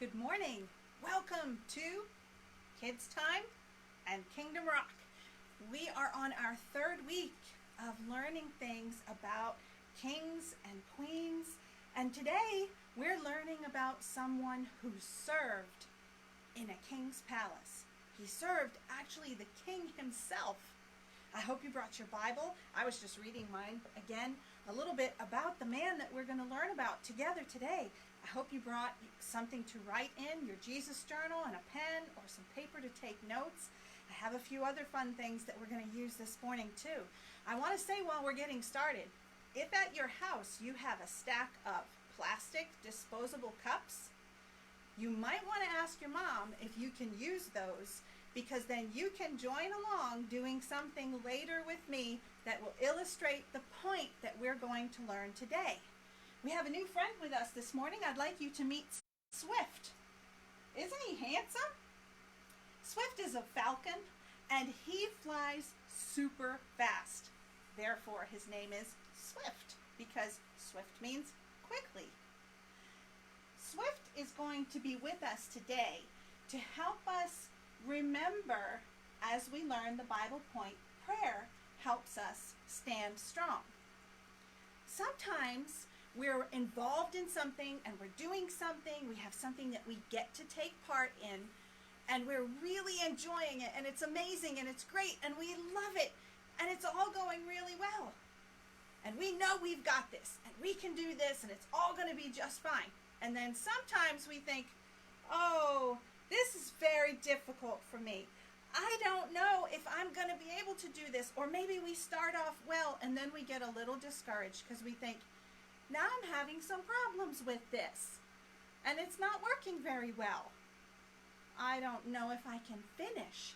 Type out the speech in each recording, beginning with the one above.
Good morning. Welcome to Kids Time and Kingdom Rock. We are on our third week of learning things about kings and queens, and today we're learning about someone who served in a king's palace. He served actually the king himself. I hope you brought your Bible. I was just reading mine again, a little bit about the man that we're going to learn about together today. I hope you brought something to write in, your Jesus journal and a pen or some paper to take notes. I have a few other fun things that we're going to use this morning too. I want to say while we're getting started, if at your house you have a stack of plastic disposable cups, you might want to ask your mom if you can use those, because then you can join along doing something later with me that will illustrate the point that we're going to learn today. We have a new friend with us this morning. I'd like you to meet Swift. Isn't he handsome? Swift is a falcon, and he flies super fast. Therefore, his name is Swift, because Swift means quickly. Swift is going to be with us today to help us remember, as we learn the Bible point, prayer helps us stand strong. Sometimes we're involved in something and we're doing something, we have something that we get to take part in, and we're really enjoying it, and it's amazing and it's great and we love it, and it's all going really well. And we know we've got this and we can do this and it's all going to be just fine. And then sometimes we think, oh, this is very difficult for me. I don't know if I'm going to be able to do this. Or maybe we start off well and then we get a little discouraged because we think, now I'm having some problems with this and it's not working very well. I don't know if I can finish.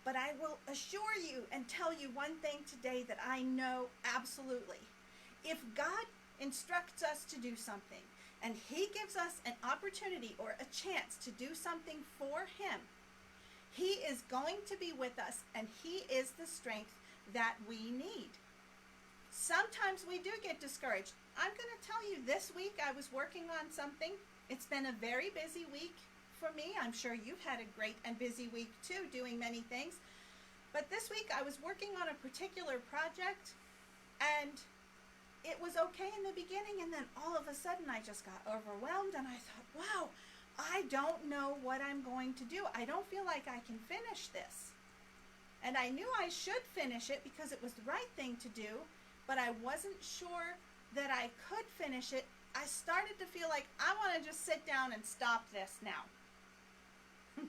But I will assure you and tell you one thing today that I know absolutely. If God instructs us to do something, and he gives us an opportunity or a chance to do something for him, he is going to be with us, and he is the strength that we need. Sometimes we do get discouraged. I'm going to tell you, this week I was working on something. It's been a very busy week for me. I'm sure you've had a great and busy week too, doing many things. But this week I was working on a particular project, and it was okay in the beginning, and then all of a sudden I just got overwhelmed, and I thought, wow, I don't know what I'm going to do. I don't feel like I can finish this. And I knew I should finish it because it was the right thing to do, but I wasn't sure that I could finish it. I started to feel like I want to just sit down and stop this now.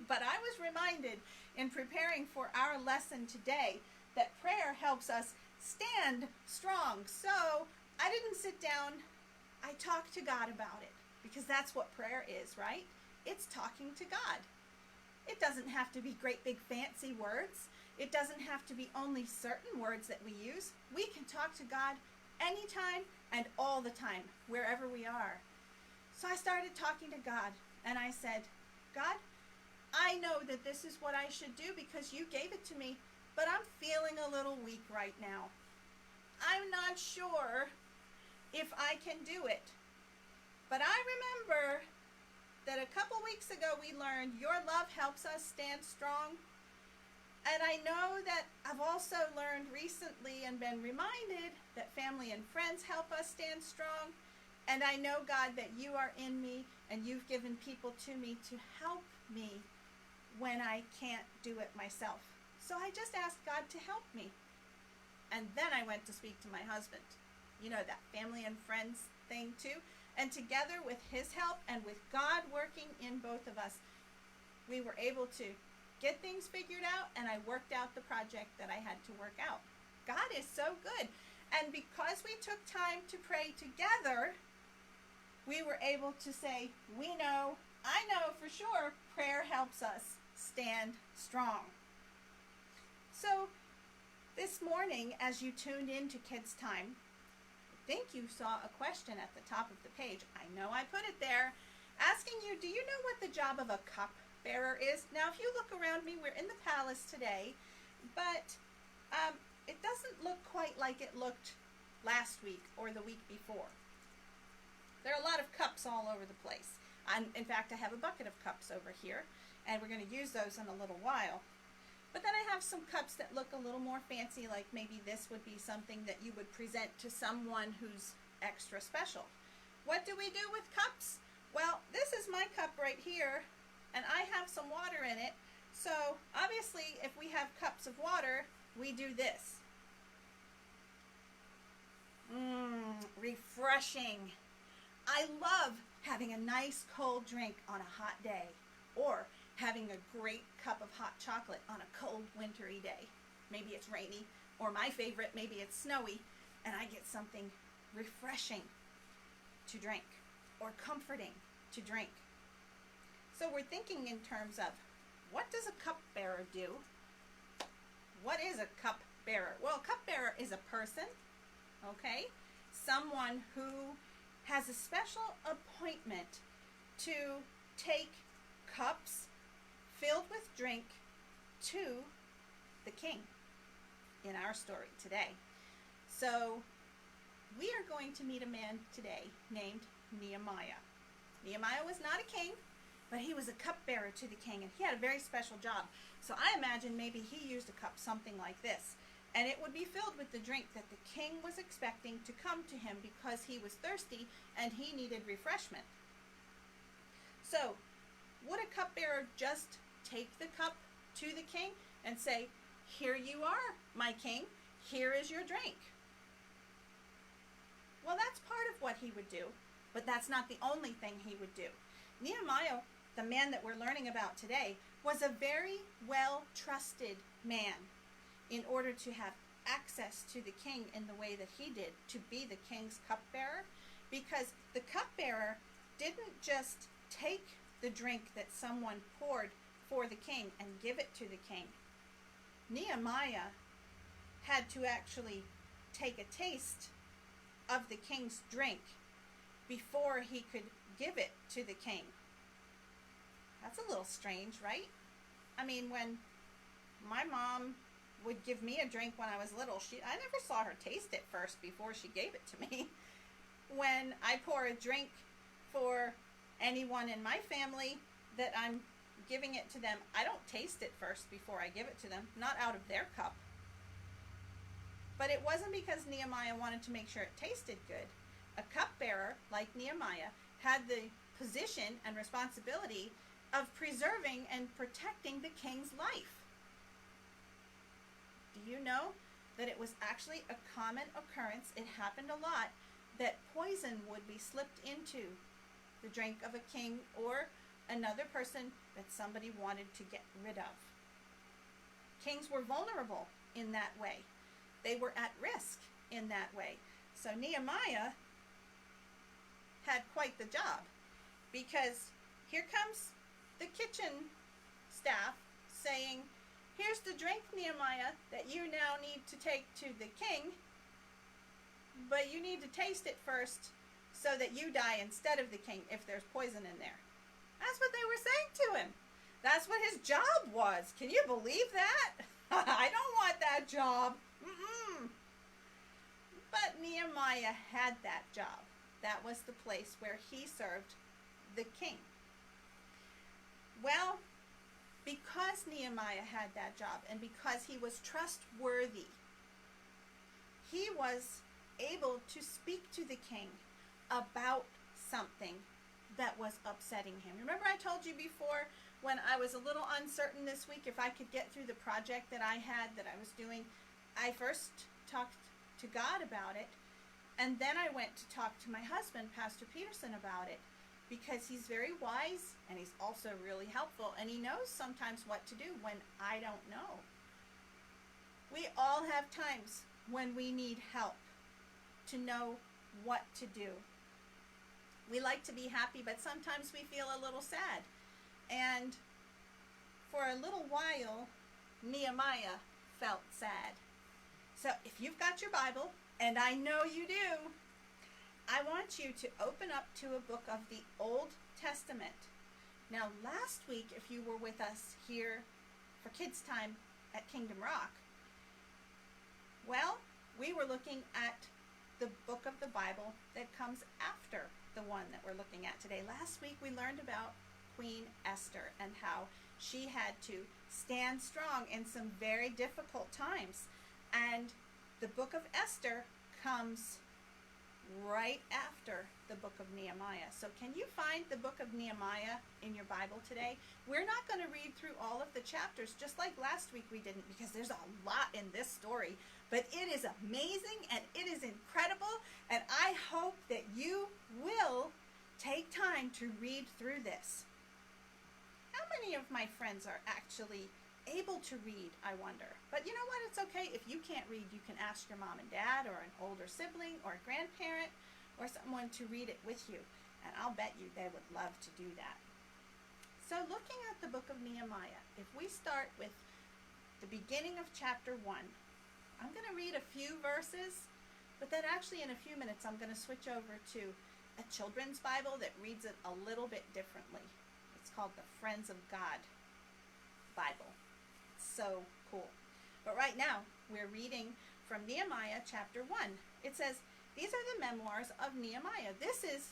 But I was reminded in preparing for our lesson today that prayer helps us stand strong. So I didn't sit down. I talked to God about it, because that's what prayer is, right? It's talking to God. It doesn't have to be great big fancy words. It doesn't have to be only certain words that we use. We can talk to God anytime and all the time, wherever we are. So I started talking to God, and I said, God, I know that this is what I should do because you gave it to me, but I'm feeling a little weak right now. I'm not sure if I can do it. But I remember that a couple weeks ago we learned your love helps us stand strong. And I know that I've also learned recently and been reminded that family and friends help us stand strong. And I know, God, that you are in me and you've given people to me to help me when I can't do it myself. So I just asked God to help me. And then I went to speak to my husband. You know, that family and friends thing too. And together with his help and with God working in both of us, we were able to get things figured out, and I worked out the project that I had to work out. God is so good. And because we took time to pray together, we were able to say, I know for sure prayer helps us stand strong. So this morning, as you tuned in to Kids Time, I think you saw a question at the top of the page. I know I put it there, asking you, do you know what the job of a cup bearer is? Now, if you look around me, we're in the palace today, but it doesn't look quite like it looked last week or the week before. There are a lot of cups all over the place. In fact, I have a bucket of cups over here, and we're going to use those in a little while. But then I have some cups that look a little more fancy, like maybe this would be something that you would present to someone who's extra special. What do we do with cups? Well, this is my cup right here, and I have some water in it. So obviously, if we have cups of water, we do this. Refreshing. I love having a nice cold drink on a hot day, or having a great cup of hot chocolate on a cold wintry day. Maybe it's rainy, or my favorite, maybe it's snowy, and I get something refreshing to drink, or comforting to drink. So we're thinking in terms of, what does a cupbearer do? What is a cupbearer? Well, a cupbearer is a person, okay? Someone who has a special appointment to take cups filled with drink to the king in our story today. So we are going to meet a man today named Nehemiah. Nehemiah was not a king, but he was a cupbearer to the king, and he had a very special job. So I imagine maybe he used a cup something like this, and it would be filled with the drink that the king was expecting to come to him because he was thirsty and he needed refreshment. So would a cupbearer just take the cup to the king and say, "Here you are, my king, here is your drink"? Well, that's part of what he would do, but that's not the only thing he would do. Nehemiah, the man that we're learning about today, was a very well-trusted man in order to have access to the king in the way that he did, to be the king's cupbearer, because the cupbearer didn't just take the drink that someone poured for the king and give it to the king. Nehemiah had to actually take a taste of the king's drink before he could give it to the king. That's a little strange, right? I mean, when my mom would give me a drink when I was little, I never saw her taste it first before she gave it to me. When I pour a drink for anyone in my family that I'm giving it to them, I don't taste it first before I give it to them, not out of their cup. But it wasn't because Nehemiah wanted to make sure it tasted good. A cupbearer, like Nehemiah, had the position and responsibility of preserving and protecting the king's life. Do you know that it was actually a common occurrence? It happened a lot that poison would be slipped into the drink of a king or another person that somebody wanted to get rid of. Kings were vulnerable in that way. They were at risk in that way. So Nehemiah had quite the job, because here comes the kitchen staff saying, "Here's the drink, Nehemiah, that you now need to take to the king, but you need to taste it first so that you die instead of the king if there's poison in there." That's what they were saying to him. That's what his job was. Can you believe that? I don't want that job. But Nehemiah had that job. That was the place where he served the king. Well, because Nehemiah had that job and because he was trustworthy, he was able to speak to the king about something that was upsetting him. Remember I told you before, when I was a little uncertain this week if I could get through the project that I had that I was doing, I first talked to God about it, and then I went to talk to my husband, Pastor Peterson, about it, because he's very wise and he's also really helpful, and he knows sometimes what to do when I don't know. We all have times when we need help to know what to do. We like to be happy, but sometimes we feel a little sad. And for a little while, Nehemiah felt sad. So if you've got your Bible, and I know you do, I want you to open up to a book of the Old Testament. Now, last week, if you were with us here for Kids Time at Kingdom Rock, well, we were looking at the book of the Bible that comes after the one that we're looking at today. Last week we learned about Queen Esther and how she had to stand strong in some very difficult times. And the book of Esther comes right after the book of Nehemiah. So can you find the book of Nehemiah in your Bible today? We're not going to read through all of the chapters, just like last week we didn't, because there's a lot in this story. But it is amazing and it is incredible, and I hope that you will take time to read through this. How many of my friends are actually able to read, I wonder? But you know what? It's okay. If you can't read, you can ask your mom and dad or an older sibling or a grandparent or someone to read it with you. And I'll bet you they would love to do that. So looking at the book of Nehemiah, if we start with the beginning of chapter 1, I'm going to read a few verses, but then actually in a few minutes I'm going to switch over to a children's Bible that reads it a little bit differently. It's called the Friends of God Bible. So cool. But right now we're reading from Nehemiah chapter 1. It says, these are the memoirs of Nehemiah. This is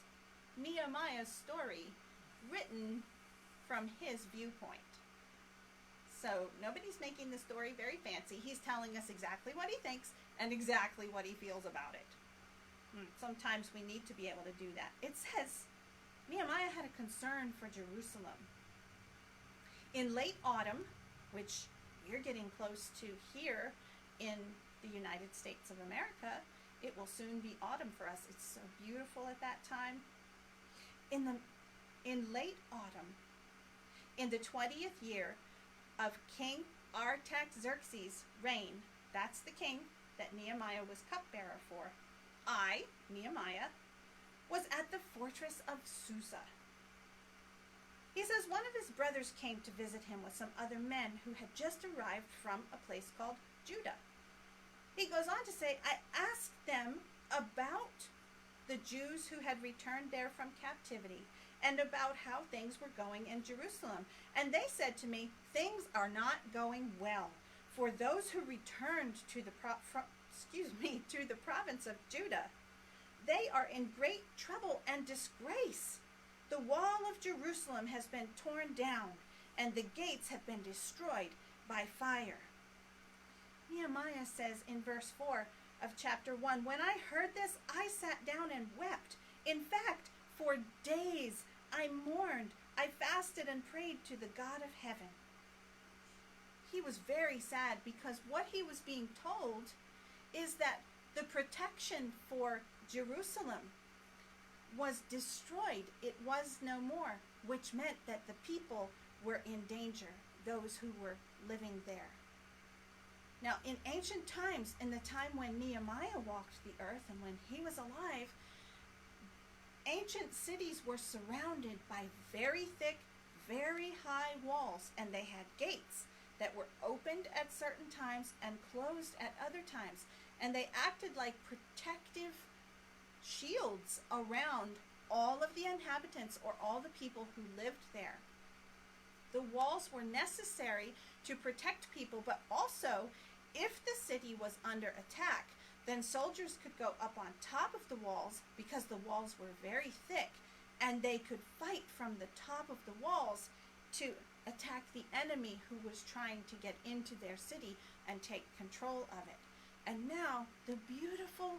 Nehemiah's story written from his viewpoint. So nobody's making the story very fancy. He's telling us exactly what he thinks and exactly what he feels about it. Sometimes we need to be able to do that. It says Nehemiah had a concern for Jerusalem. In late autumn, which we're getting close to here in the United States of America, it will soon be autumn for us. It's so beautiful at that time. In late autumn, in the 20th year of King Artaxerxes' reign, that's the king that Nehemiah was cupbearer for, I, Nehemiah, was at the fortress of Susa. He says one of his brothers came to visit him with some other men who had just arrived from a place called Judah. He goes on to say, I asked them about the Jews who had returned there from captivity and about how things were going in Jerusalem. And they said to me, things are not going well. For those who returned to the province of Judah, they are in great trouble and disgrace. The wall of Jerusalem has been torn down, and the gates have been destroyed by fire. Nehemiah says in verse 4 of chapter 1, when I heard this, I sat down and wept. In fact, for days I mourned. I fasted and prayed to the God of heaven. He was very sad because what he was being told is that the protection for Jerusalem was destroyed. It was no more, which meant that the people were in danger, those who were living there. Now, in ancient times, in the time when Nehemiah walked the earth and when he was alive, ancient cities were surrounded by very thick, very high walls, and they had gates that were opened at certain times and closed at other times. And they acted like protective shields around all of the inhabitants or all the people who lived there. The walls were necessary to protect people, but also if the city was under attack, then soldiers could go up on top of the walls because the walls were very thick, and they could fight from the top of the walls to attack the enemy who was trying to get into their city and take control of it. And now the beautiful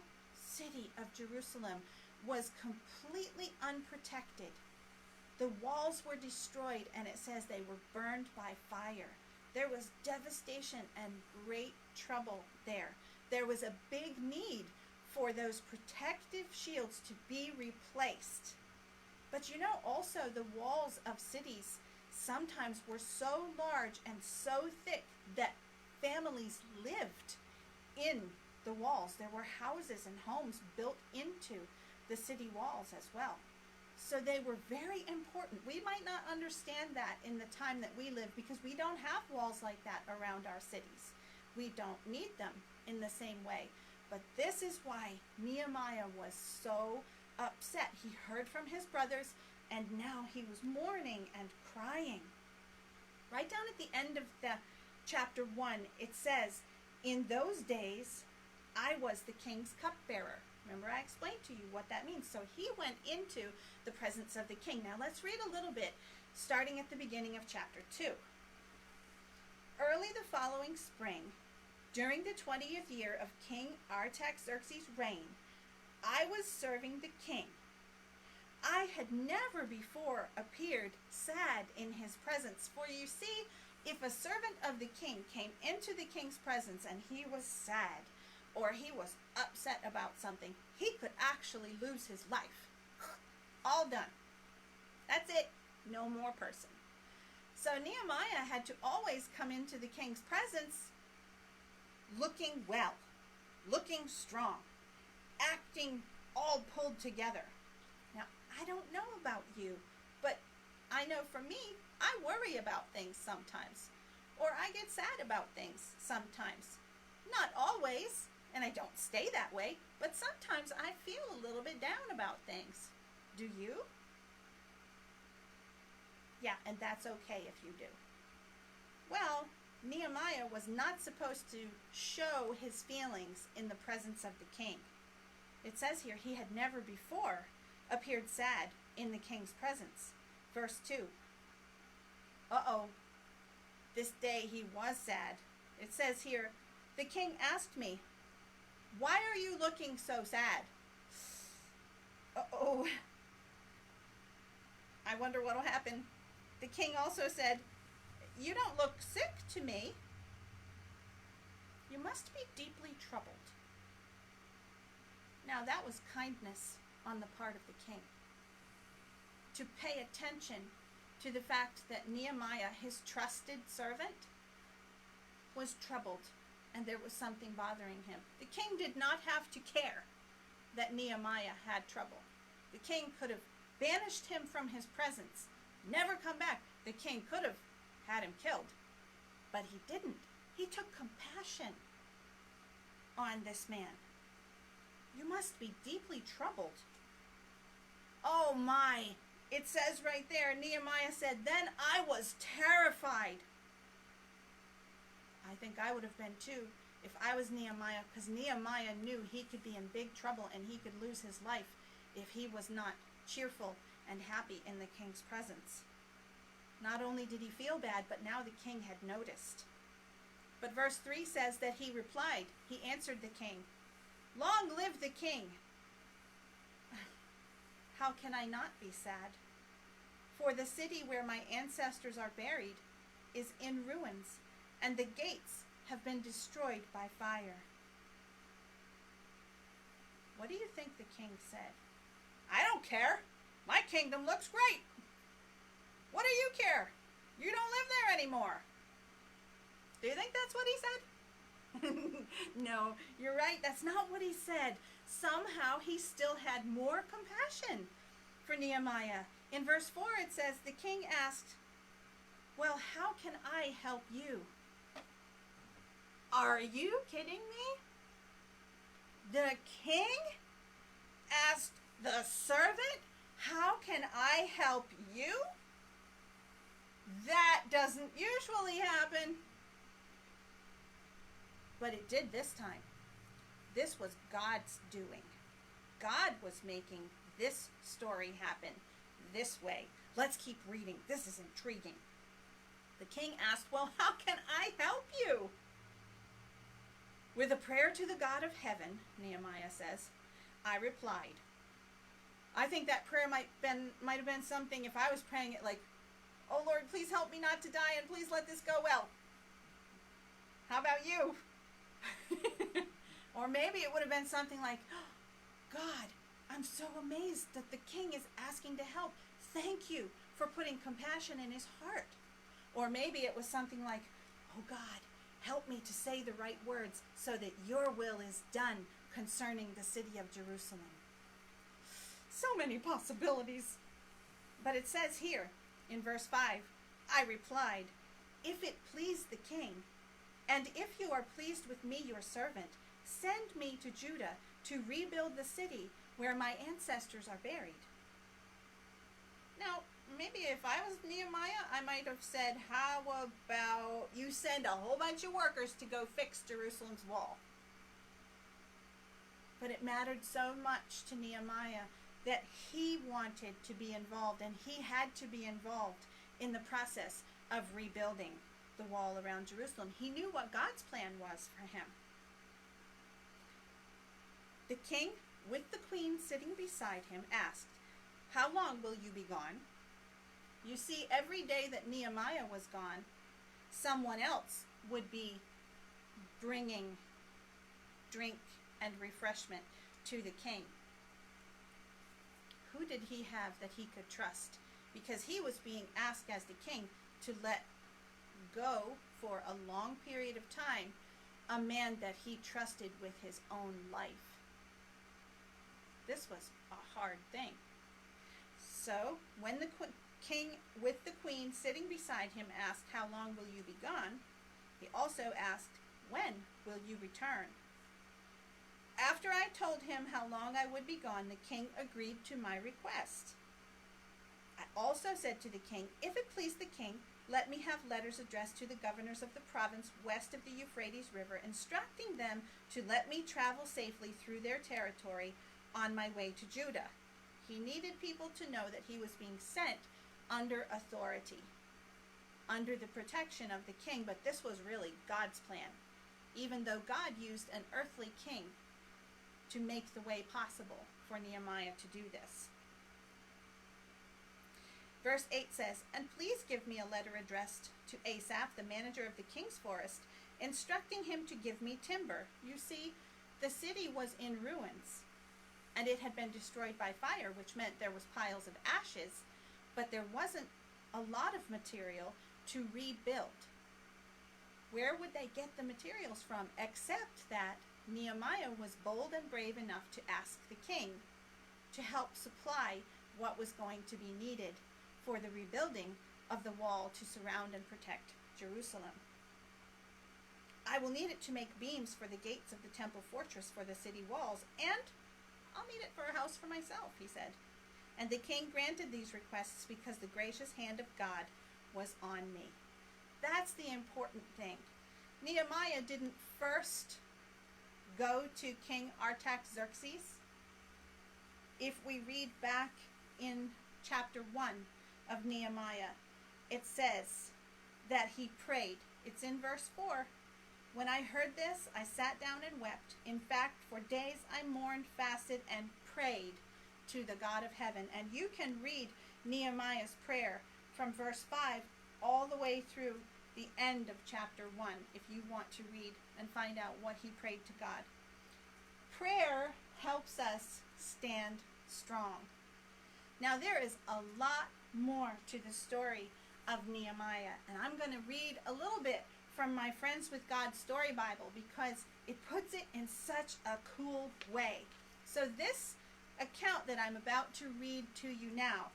city of Jerusalem was completely unprotected. The walls were destroyed, and it says they were burned by fire. There was devastation and great trouble there. There was a big need for those protective shields to be replaced. But you know, also the walls of cities sometimes were so large and so thick that families lived in the walls. There were houses and homes built into the city walls as well. So they were very important. We might not understand that in the time that we live because we don't have walls like that around our cities. We don't need them in the same way. But this is why Nehemiah was so upset. He heard from his brothers, and now he was mourning and crying. Right down at the end of the chapter 1, it says, in those days, I was the king's cupbearer. Remember, I explained to you what that means. So he went into the presence of the king. Now let's read a little bit, starting at the beginning of chapter 2. Early the following spring, during the 20th year of King Artaxerxes' reign, I was serving the king. I had never before appeared sad in his presence. For you see, if a servant of the king came into the king's presence and he was sad, or he was upset about something, he could actually lose his life. All done. That's it. No more person. So Nehemiah had to always come into the king's presence looking well, looking strong, acting all pulled together. Now, I don't know about you, but I know for me, I worry about things sometimes, or I get sad about things sometimes. Not always, and I don't stay that way, but sometimes I feel a little bit down about things. Do you? Yeah, and that's okay if you do. Well, Nehemiah was not supposed to show his feelings in the presence of the king. It says here he had never before appeared sad in the king's presence. Verse 2. This day he was sad. It says here, the king asked me, why are you looking so sad? I wonder what'll happen. The king also said, you don't look sick to me. You must be deeply troubled. Now that was kindness on the part of the king, to pay attention to the fact that Nehemiah, his trusted servant, was troubled and there was something bothering him. The king did not have to care that Nehemiah had trouble. The king could have banished him from his presence, never come back. The king could have had him killed, but he didn't. He took compassion on this man. You must be deeply troubled. Oh my, it says right there, Nehemiah said, then I was terrified. I think I would have been too if I was Nehemiah, because Nehemiah knew he could be in big trouble and he could lose his life if he was not cheerful and happy in the king's presence. Not only did he feel bad, but now the king had noticed. But verse 3 says that he replied, he answered the king, long live the king. How can I not be sad? For the city where my ancestors are buried is in ruins, and the gates have been destroyed by fire. What do you think the king said? I don't care. My kingdom looks great. What do you care? You don't live there anymore. Do you think that's what he said? No, you're right. That's not what he said. Somehow he still had more compassion for Nehemiah. In verse 4 it says, the king asked, well, how can I help you? Are you kidding me? The king asked the servant, how can I help you? That doesn't usually happen. But it did this time. This was God's doing. God was making this story happen this way. Let's keep reading. This is intriguing. The king asked, well, how can I help you? With a prayer to the God of heaven, Nehemiah says, I replied. I think that prayer might have been something if I was praying it like, oh Lord, please help me not to die and please let this go well. How about you? Or maybe it would have been something like, oh, God, I'm so amazed that the king is asking to help. Thank you for putting compassion in his heart. Or maybe it was something like, oh God, help me to say the right words so that your will is done concerning the city of Jerusalem. So many possibilities. But it says here in verse 5, I replied, if it please the king, and if you are pleased with me, your servant, send me to Judah to rebuild the city where my ancestors are buried. Now, maybe if I was Nehemiah, I might have said, how about you send a whole bunch of workers to go fix Jerusalem's wall? But it mattered so much to Nehemiah that he wanted to be involved, and he had to be involved in the process of rebuilding the wall around Jerusalem. He knew what God's plan was for him. The king, with the queen sitting beside him, asked, "How long will you be gone?" You see, every day that Nehemiah was gone, someone else would be bringing drink and refreshment to the king. Who did he have that he could trust? Because he was being asked as the king to let go for a long period of time a man that he trusted with his own life. This was a hard thing. So when the king with the queen sitting beside him asked, "How long will you be gone?" he also asked, "When will you return?" After I told him how long I would be gone, the king agreed to my request. I also said to the king, "If it please the king, let me have letters addressed to the governors of the province west of the Euphrates River, instructing them to let me travel safely through their territory on my way to Judah." He needed people to know that he was being sent under authority, under the protection of the king, but this was really God's plan, even though God used an earthly king to make the way possible for Nehemiah to do this. Verse 8 says, "And please give me a letter addressed to Asaph, the manager of the king's forest, instructing him to give me timber." You see, the city was in ruins, and it had been destroyed by fire, which meant there was piles of ashes, but there wasn't a lot of material to rebuild. Where would they get the materials from, except that Nehemiah was bold and brave enough to ask the king to help supply what was going to be needed for the rebuilding of the wall to surround and protect Jerusalem. "I will need it to make beams for the gates of the temple fortress for the city walls, and I'll need it for a house for myself," he said. And the king granted these requests because the gracious hand of God was on me. That's the important thing. Nehemiah didn't first go to King Artaxerxes. If we read back in chapter 1 of Nehemiah, it says that he prayed. It's in verse 4. "When I heard this, I sat down and wept. In fact, for days I mourned, fasted, and prayed to the God of heaven." And you can read Nehemiah's prayer from verse 5 all the way through the end of chapter 1 if you want to read and find out what he prayed to God. Prayer helps us stand strong. Now there is a lot more to the story of Nehemiah, and I'm going to read a little bit from my Friends with God Story Bible because it puts it in such a cool way. So this account that I'm about to read to you now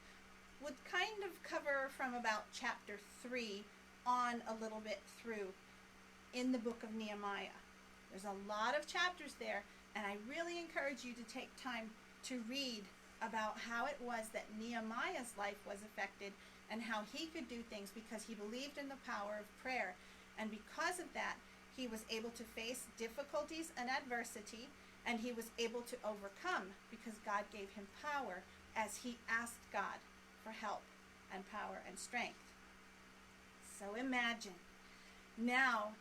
would kind of cover from about chapter 3 on a little bit through in the book of Nehemiah. There's a lot of chapters there, and I really encourage you to take time to read about how it was that Nehemiah's life was affected and how he could do things because he believed in the power of prayer. And because of that, he was able to face difficulties and adversity, and he was able to overcome because God gave him power as he asked God for help and power and strength. So imagine, now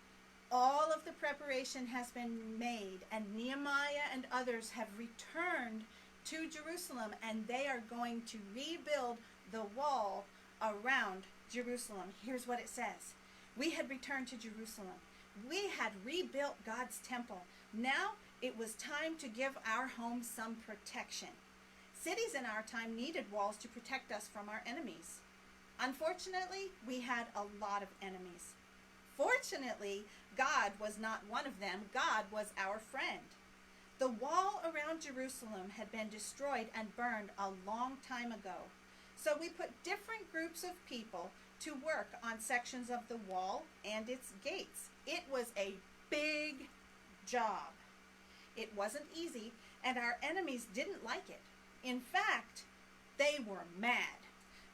all of the preparation has been made, and Nehemiah and others have returned to Jerusalem, and they are going to rebuild the wall around Jerusalem. Here's what it says. "We had returned to Jerusalem. We had rebuilt God's temple. Now it was time to give our homes some protection. Cities in our time needed walls to protect us from our enemies. Unfortunately, we had a lot of enemies. Fortunately, God was not one of them. God was our friend. The wall around Jerusalem had been destroyed and burned a long time ago. So we put different groups of people to work on sections of the wall and its gates. It was a big job. It wasn't easy, and our enemies didn't like it. In fact, they were mad.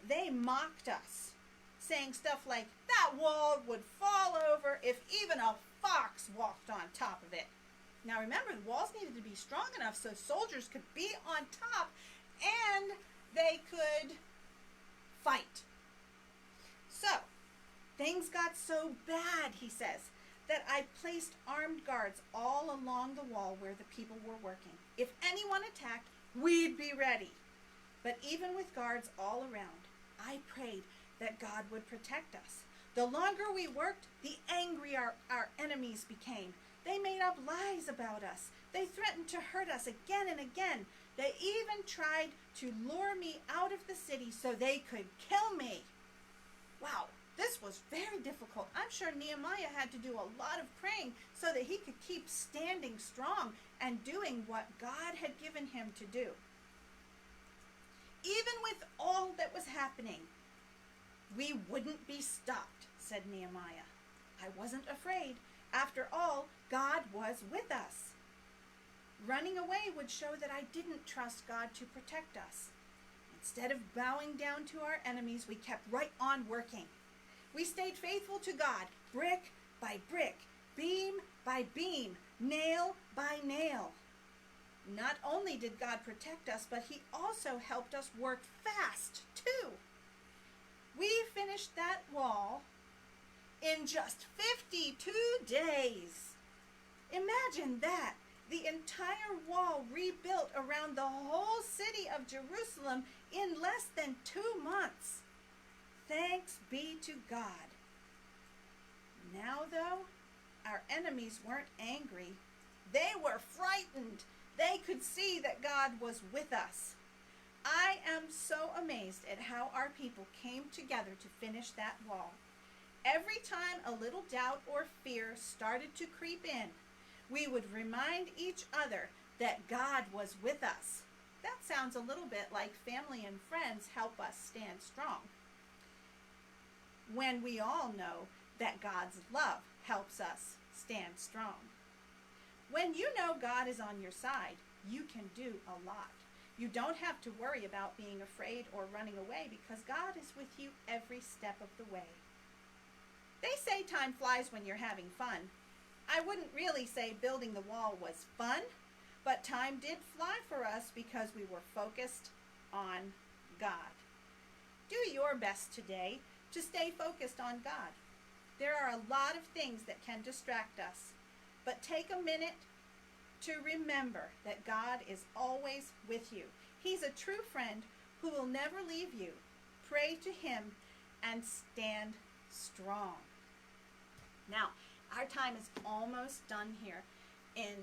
They mocked us, saying stuff like, 'That wall would fall over if even a fox walked on top of it.' Now remember, the walls needed to be strong enough so soldiers could be on top and they could fight. So, things got so bad, he says, that I placed armed guards all along the wall where the people were working. If anyone attacked, we'd be ready. But even with guards all around, I prayed that God would protect us. The longer we worked, the angrier our enemies became. They made up lies about us. They threatened to hurt us again and again. They even tried to lure me out of the city so they could kill me. Wow, this was very difficult. I'm sure Nehemiah had to do a lot of praying so that he could keep standing strong and doing what God had given him to do. Even with all that was happening, we wouldn't be stopped, said Nehemiah. I wasn't afraid. After all, God was with us. Running away would show that I didn't trust God to protect us. Instead of bowing down to our enemies, we kept right on working. We stayed faithful to God, brick by brick, beam by beam, nail by nail. Not only did God protect us, but he also helped us work fast, too. We finished that wall in just 52 days. Imagine that. The entire wall rebuilt around the whole city of Jerusalem in less than 2 months. Thanks be to God. Now, though, our enemies weren't angry. They were frightened. They could see that God was with us. I am so amazed at how our people came together to finish that wall. Every time a little doubt or fear started to creep in, we would remind each other that God was with us. That sounds a little bit like family and friends help us stand strong. When we all know that God's love helps us stand strong. When you know God is on your side, you can do a lot. You don't have to worry about being afraid or running away because God is with you every step of the way. They say time flies when you're having fun. I wouldn't really say building the wall was fun, but time did fly for us because we were focused on God. Do your best today to stay focused on God. There are a lot of things that can distract us, but take a minute to remember that God is always with you. He's a true friend who will never leave you. Pray to him and stand strong. Now, our time is almost done here in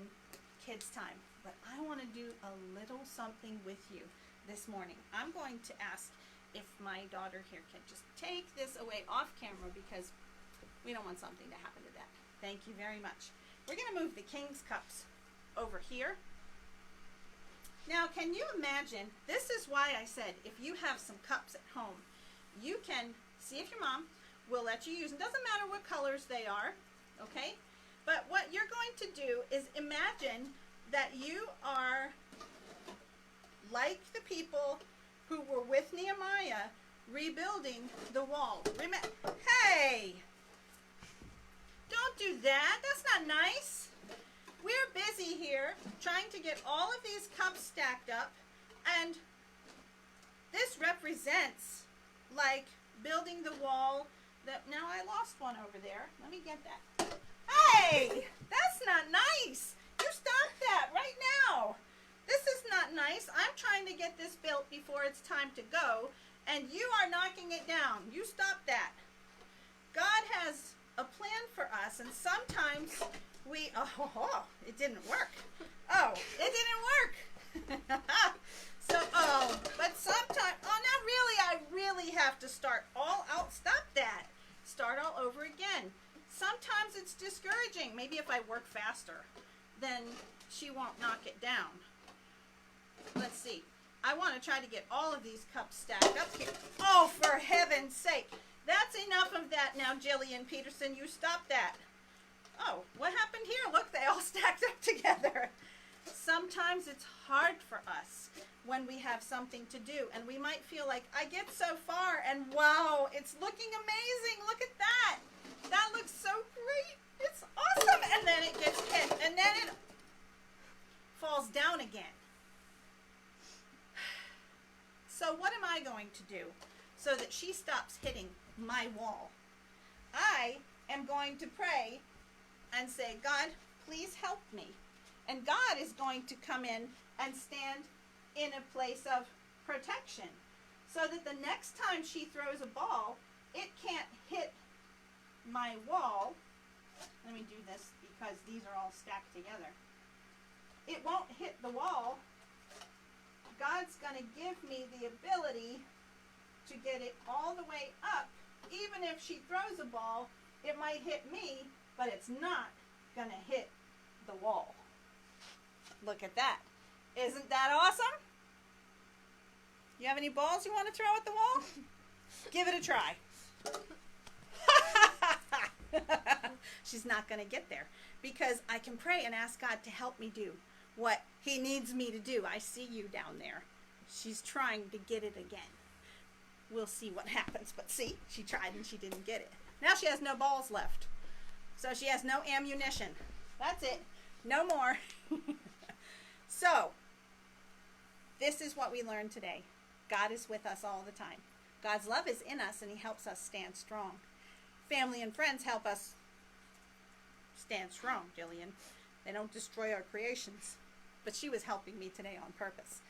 kids' time, but I want to do a little something with you this morning. I'm going to ask if my daughter here can just take this away off camera because we don't want something to happen to that. Thank you very much. We're going to move the King's cups over here. Now, can you imagine, this is why I said if you have some cups at home, you can see if your mom will let you use them. Doesn't matter what colors they are, okay? But what you're going to do is imagine that you are like the people who were with Nehemiah rebuilding the wall. Hey! Don't do that. That's not nice. We're busy here trying to get all of these cups stacked up, and this represents like building the wall that, now I lost one over there. Let me get that. Hey! That's not nice. You stop that right now. This is not nice. I'm trying to get this built before it's time to go, and you are knocking it down. You stop that. God has a plan for us, and sometimes we, it didn't work. Oh, it didn't work. But sometimes, not really, I really have to start all out. Stop that. Start all over again. Sometimes it's discouraging. Maybe if I work faster, then she won't knock it down. Let's see. I want to try to get all of these cups stacked up here. Oh, for heaven's sake. That's enough of that now, Jillian Peterson. You stop that. Oh, what happened here? Look, they all stacked up together. Sometimes it's hard for us when we have something to do, and we might feel like, I get so far, and wow, it's looking amazing. Look at that. That looks so great. It's awesome. And then it gets hit, and then it falls down again. So what am I going to do so that she stops hitting my wall? I am going to pray and say, God, please help me. And God is going to come in and stand in a place of protection so that the next time she throws a ball, it can't hit my wall. Let me do this because these are all stacked together. It won't hit the wall. God's going to give me the ability to get it all the way up. Even if she throws a ball, it might hit me, but it's not going to hit the wall. Look at that. Isn't that awesome? You have any balls you want to throw at the wall? Give it a try. She's not going to get there because I can pray and ask God to help me do what he needs me to do. I see you down there. She's trying to get it again. We'll see what happens. But see, she tried and she didn't get it. Now she has no balls left. So she has no ammunition. That's it. No more. So, this is what we learned today. God is with us all the time. God's love is in us and he helps us stand strong. Family and friends help us stand strong, Jillian. They don't destroy our creations. But she was helping me today on purpose.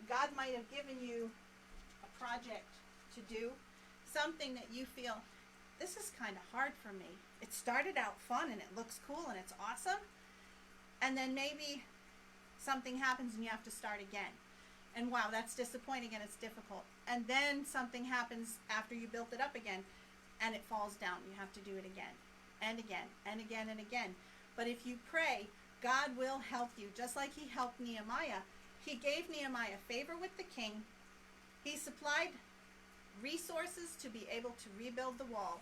God might have given you a project to do, something that you feel, this is kind of hard for me. It started out fun and it looks cool and it's awesome. And then maybe something happens and you have to start again. And wow, that's disappointing and it's difficult. And then something happens after you built it up again and it falls down. You have to do it again and again and again and again. But if you pray, God will help you, just like he helped Nehemiah. He gave Nehemiah favor with the king. He supplied resources to be able to rebuild the wall.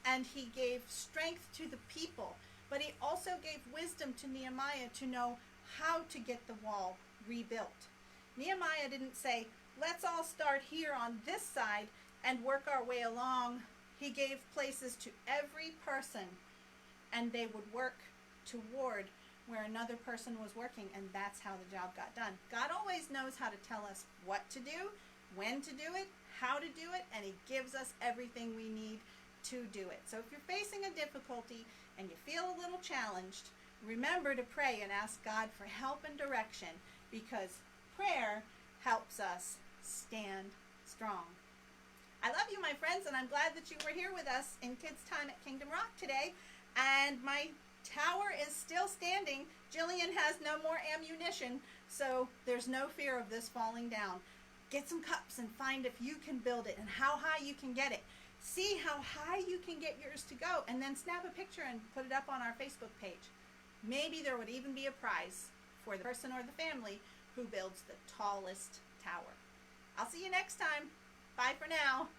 And he gave strength to the people. But he also gave wisdom to Nehemiah to know how to get the wall rebuilt. Nehemiah didn't say, let's all start here on this side and work our way along. He gave places to every person, and they would work toward where another person was working, and that's how the job got done. God always knows how to tell us what to do, when to do it, how to do it, and he gives us everything we need to do it. So if you're facing a difficulty and you feel a little challenged, remember to pray and ask God for help and direction, because prayer helps us stand strong. I love you, my friends, and I'm glad that you were here with us in Kids Time at Kingdom Rock today. And my tower is still standing. Jillian has no more ammunition, so there's no fear of this falling down. Get some cups and find if you can build it and how high you can get it. See how high you can get yours to go, and then snap a picture and put it up on our Facebook page. Maybe there would even be a prize for the person or the family who builds the tallest tower. I'll see you next time. Bye for now.